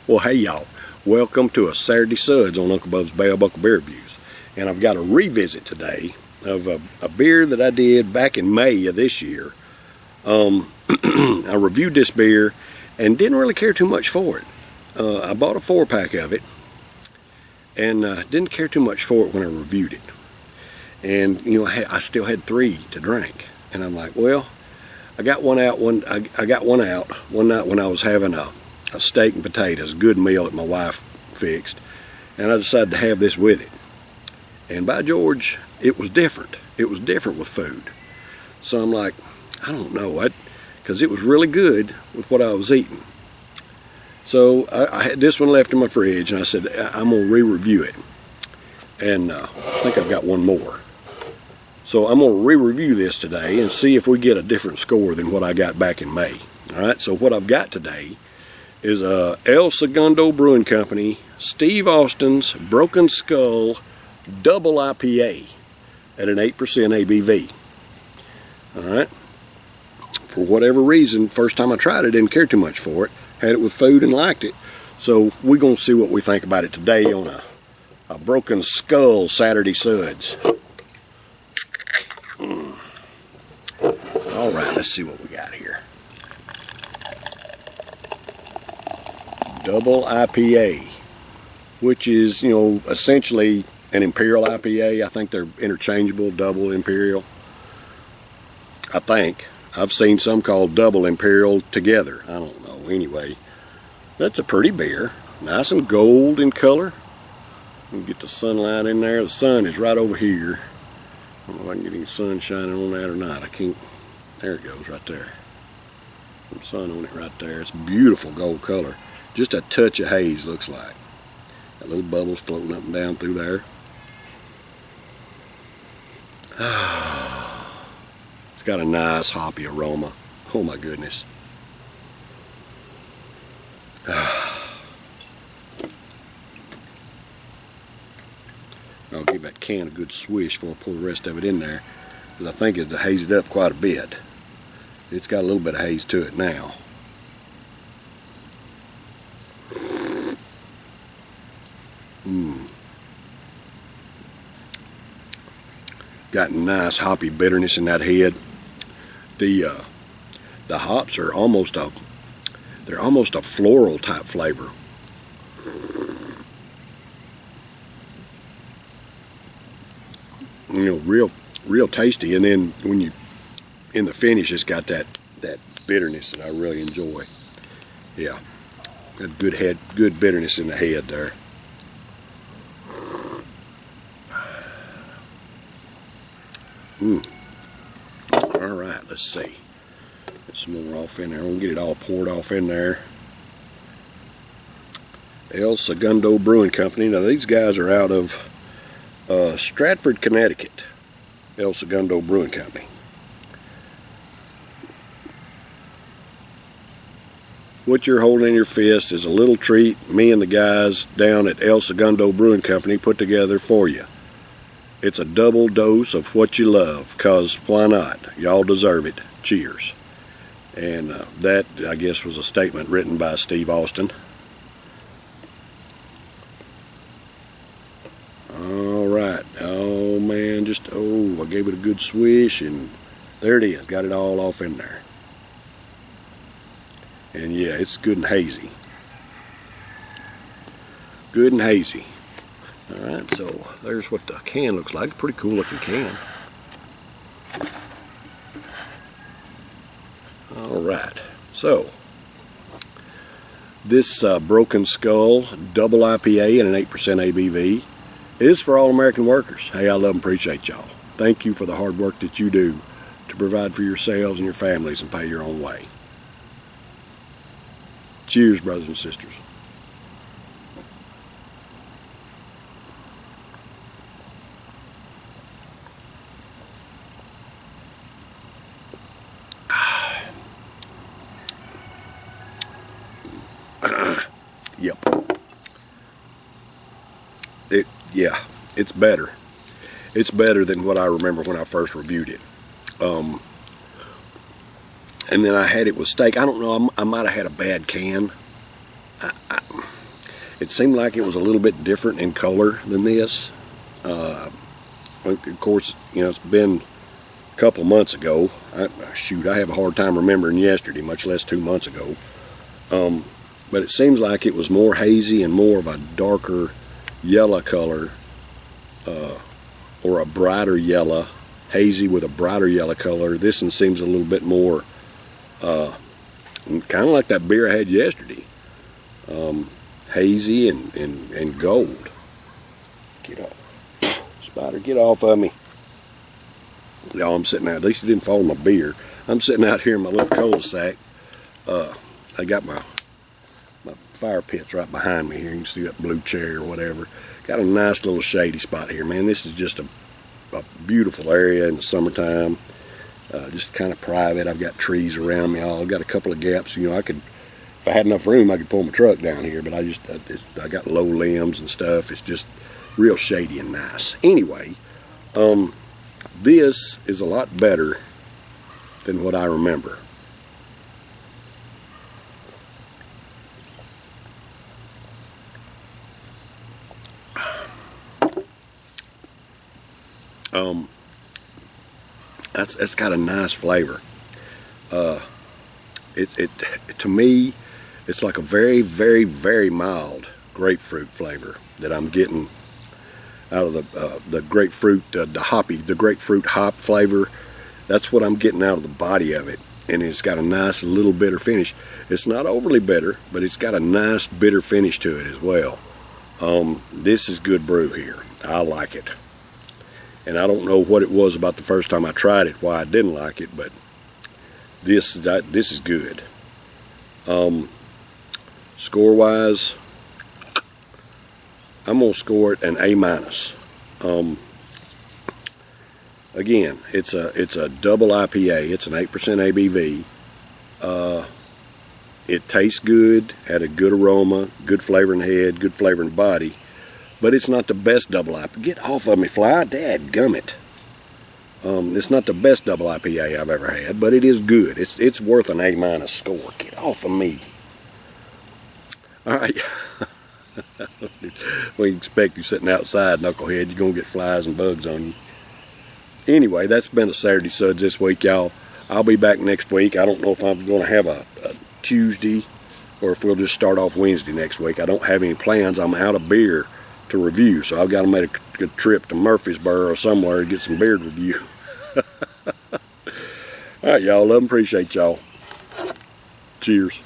Well, hey y'all, welcome to a Saturday Suds on Uncle Bub's Bell Buckle Beer Reviews. And I've got a revisit today of a beer that I did back in May of this year. I reviewed this beer and didn't really care too much for it. I bought a 4-pack of it and didn't care too much for it when I reviewed it. And you know, I still had 3 to drink, and I'm like, well, I got one out. I got one out one night when I was having a steak and potatoes, good meal that my wife fixed, and I decided to have this with it. And by George, it was different. It was different with food. So I'm like, I don't know, because it was really good with what I was eating. So I had this one left in my fridge, and I said, I'm going to re-review it. And I think I've got one more. So I'm going to re-review this today and see if we get a different score than what I got back in May. All right, so what I've got today is El Segundo Brewing Company, Steve Austin's Broken Skull Double IPA at an 8% ABV. All right. For whatever reason, first time I tried it, didn't care too much for it. Had it with food and liked it. So we're going to see what we think about it today on a Broken Skull Saturday Suds. All right, let's see what we got here. Double IPA, which is, you know, essentially an Imperial IPA. I think they're interchangeable, double Imperial. I think. I've seen some called double Imperial together. I don't know. Anyway, that's a pretty beer. Nice and gold in color. Get the sunlight in there. The sun is right over here. I don't know if I can get any sun shining on that or not. I can't. There it goes right there. Some sun on it right there. It's beautiful gold color. Just a touch of haze, looks like. Got little bubbles floating up and down through there. It's got a nice hoppy aroma. Oh my goodness. I'll give that can a good swish before I pour the rest of it in there, because I think it'll haze it up quite a bit. It's got a little bit of haze to it now. Got nice hoppy bitterness in that head. The hops are almost a floral type flavor. You know, real tasty, and then when you in the finish, it's got that bitterness that I really enjoy. Yeah, got good bitterness in the head there. All right, let's see. Get some more off in there. We'll get it all poured off in there. El Segundo Brewing Company. Now these guys are out of Stratford, Connecticut. El Segundo Brewing Company. What you're holding in your fist is a little treat me and the guys down at El Segundo Brewing Company put together for you. It's a double dose of what you love, cause why not? Y'all deserve it. Cheers. And that, I guess, was a statement written by Steve Austin. All right. Oh man, I gave it a good swish, and there it is. Got it all off in there. And yeah, it's good and hazy. Good and hazy. Alright, so there's what the can looks like. Pretty cool looking can. Alright, so this Broken Skull Double IPA and an 8% ABV is for all American workers. Hey, I love and appreciate y'all. Thank you for the hard work that you do to provide for yourselves and your families and pay your own way. Cheers, brothers and sisters. Yep. It's better. It's better than what I remember when I first reviewed it. And then I had it with steak. I don't know, I might have had a bad can. it seemed like it was a little bit different in color than this. Of course, you know, it's been a couple months ago. Shoot, I have a hard time remembering yesterday, much less 2 months ago. But it seems like it was more hazy and more of a darker yellow color, or a brighter yellow, hazy with a brighter yellow color. This one seems a little bit more kind of like that beer I had yesterday, hazy and gold. Get off, spider, get off of me. Y'all, I'm sitting out, at least it didn't fall in my beer. I'm sitting out here in my little cul-de-sac. I got my fire pit's right behind me here. You can see that blue chair or whatever. Got a nice little shady spot here, man. This is just a beautiful area in the summertime. Just kind of private. I've got trees around me. I've got a couple of gaps. You know, I could, if I had enough room, I could pull my truck down here. But I got low limbs and stuff. It's just real shady and nice. Anyway, this is a lot better than what I remember. That's got a nice flavor. To me, it's like a very, very, very mild grapefruit flavor that I'm getting out of the grapefruit, the grapefruit hop flavor. That's what I'm getting out of the body of it, and it's got a nice little bitter finish. It's not overly bitter, but it's got a nice bitter finish to it as well. This is good brew here. I like it. And I don't know what it was about the first time I tried it, why I didn't like it, but this is good. Score-wise, I'm going to score it an A-. Again, it's a double IPA. It's an 8% ABV. It tastes good, had a good aroma, good flavor in the head, good flavor in the body. But it's not the best double IPA. Get off of me, fly. Dadgummit. It's not the best double IPA I've ever had, but it is good. It's worth an A- score. Get off of me. All right. We expect you sitting outside, knucklehead. You're going to get flies and bugs on you. Anyway, that's been a Saturday Suds this week, y'all. I'll be back next week. I don't know if I'm going to have a Tuesday or if we'll just start off Wednesday next week. I don't have any plans. I'm out of beer to review, so I've got to make a good trip to Murfreesboro or somewhere to get some beer to review. All right, y'all. Love and appreciate y'all. Cheers.